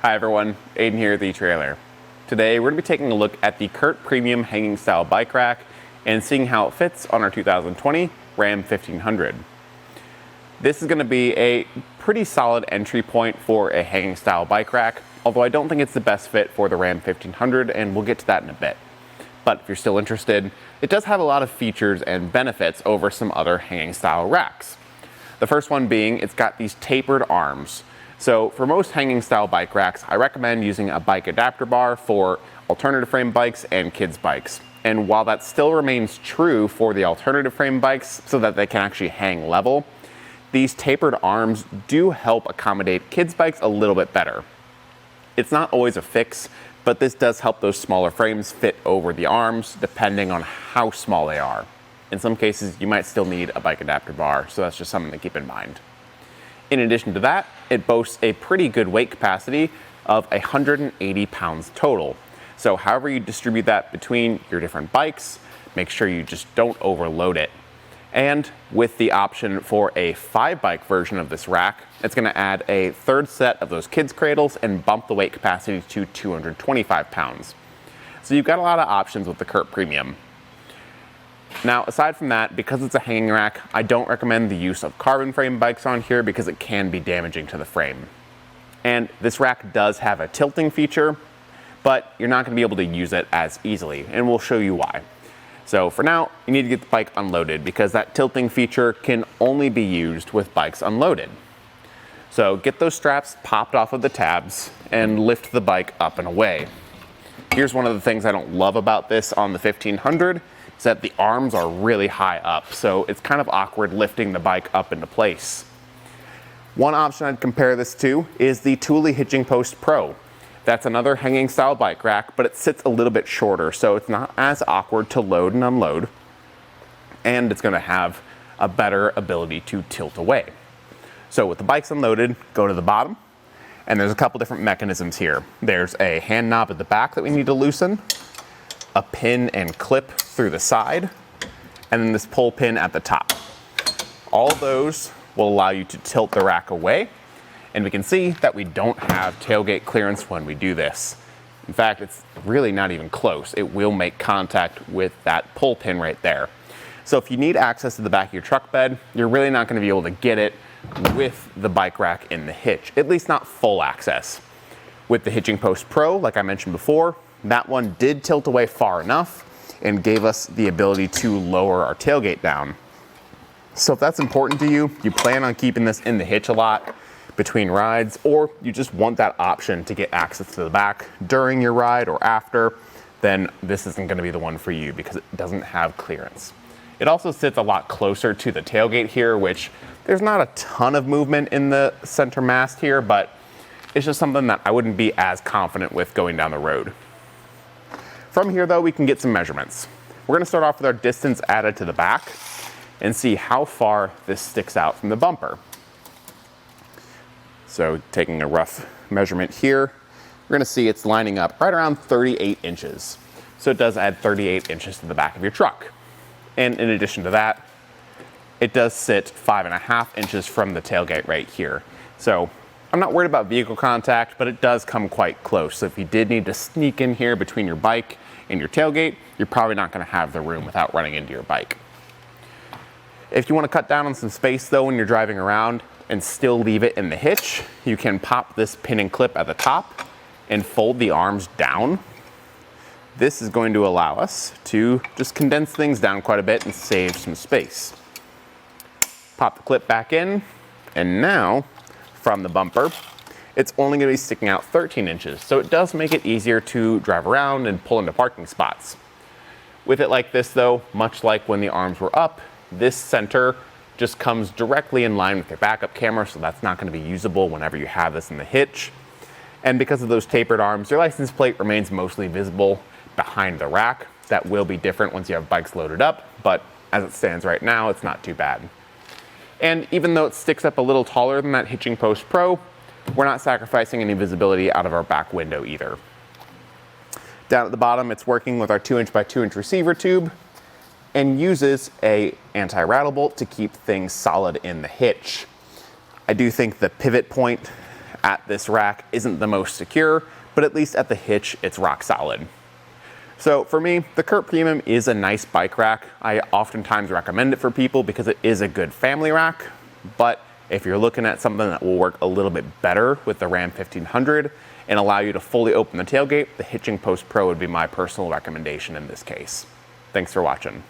Hi everyone, Aiden here at the etrailer. Today we're going to be taking a look at the Curt Premium hanging style bike rack and seeing how it fits on our 2020 Ram 1500. This is going to be a pretty solid entry point for a hanging style bike rack, although I don't think it's the best fit for the Ram 1500, and we'll get to that in a bit. But if you're still interested, it does have a lot of features and benefits over some other hanging style racks. The first one being it's got these tapered arms. So for most hanging style bike racks, I recommend using a bike adapter bar for alternative frame bikes and kids bikes. And while that still remains true for the alternative frame bikes so that they can actually hang level, these tapered arms do help accommodate kids bikes a little bit better. It's not always a fix, but this does help those smaller frames fit over the arms depending on how small they are. In some cases, you might still need a bike adapter bar, so that's just something to keep in mind. In addition to that, it boasts a pretty good weight capacity of 180 pounds total. So however you distribute that between your different bikes, make sure you just don't overload it. And with the option for a 5-bike version of this rack, it's going to add a third set of those kids cradles and bump the weight capacity to 225 pounds. So you've got a lot of options with the Curt Premium. Now, aside from that, because it's a hanging rack, I don't recommend the use of carbon frame bikes on here because it can be damaging to the frame. And this rack does have a tilting feature, but you're not going to be able to use it as easily, and we'll show you why. So for now, you need to get the bike unloaded because that tilting feature can only be used with bikes unloaded. So get those straps popped off of the tabs and lift the bike up and away. Here's one of the things I don't love about this on the 1500 is that the arms are really high up, so it's kind of awkward lifting the bike up into place. One option I'd compare this to is the Thule Hitching Post Pro. That's another hanging style bike rack, but it sits a little bit shorter, so it's not as awkward to load and unload, and it's going to have a better ability to tilt away. So with the bikes unloaded, go to the bottom, and there's a couple different mechanisms here. There's a hand knob at the back that we need to loosen, a pin and clip through the side, and then this pull pin at the top. All those will allow you to tilt the rack away, and we can see that we don't have tailgate clearance when we do this. In fact, it's really not even close. It will make contact with that pull pin right there. So if you need access to the back of your truck bed, you're really not going to be able to get it with the bike rack in the hitch, at least not full access. With the Hitching Post Pro, like I mentioned before, that one did tilt away far enough and gave us the ability to lower our tailgate down. So if that's important to you, you plan on keeping this in the hitch a lot between rides, or you just want that option to get access to the back during your ride or after, then this isn't going to be the one for you because it doesn't have clearance. It also sits a lot closer to the tailgate here, which there's not a ton of movement in the center mast here, but it's just something that I wouldn't be as confident with going down the road. From here though, we can get some measurements. We're going to start off with our distance added to the back and see how far this sticks out from the bumper. So taking a rough measurement here, we're going to see it's lining up right around 38 inches. So it does add 38 inches to the back of your truck. And in addition to that, it does sit 5.5 inches from the tailgate right here. So I'm not worried about vehicle contact, but it does come quite close. So if you did need to sneak in here between your bike and your tailgate, you're probably not going to have the room without running into your bike. If you want to cut down on some space though when you're driving around and still leave it in the hitch, you can pop this pin and clip at the top and fold the arms down. This is going to allow us to just condense things down quite a bit and save some space. Pop the clip back in, and now from the bumper, it's only going to be sticking out 13 inches, so it does make it easier to drive around and pull into parking spots. With it like this though, much like when the arms were up, this center just comes directly in line with your backup camera, so that's not going to be usable whenever you have this in the hitch. And because of those tapered arms, your license plate remains mostly visible behind the rack. That will be different once you have bikes loaded up, but as it stands right now, it's not too bad. And even though it sticks up a little taller than that Hitching Post Pro, we're not sacrificing any visibility out of our back window either. Down at the bottom, it's working with our 2" by 2" receiver tube and uses a anti-rattle bolt to keep things solid in the hitch. I do think the pivot point at this rack isn't the most secure, but at least at the hitch, it's rock solid. So for me, the Curt Premium is a nice bike rack. I oftentimes recommend it for people because it is a good family rack, but if you're looking at something that will work a little bit better with the Ram 1500 and allow you to fully open the tailgate, the Hitching Post Pro would be my personal recommendation in this case. Thanks for watching.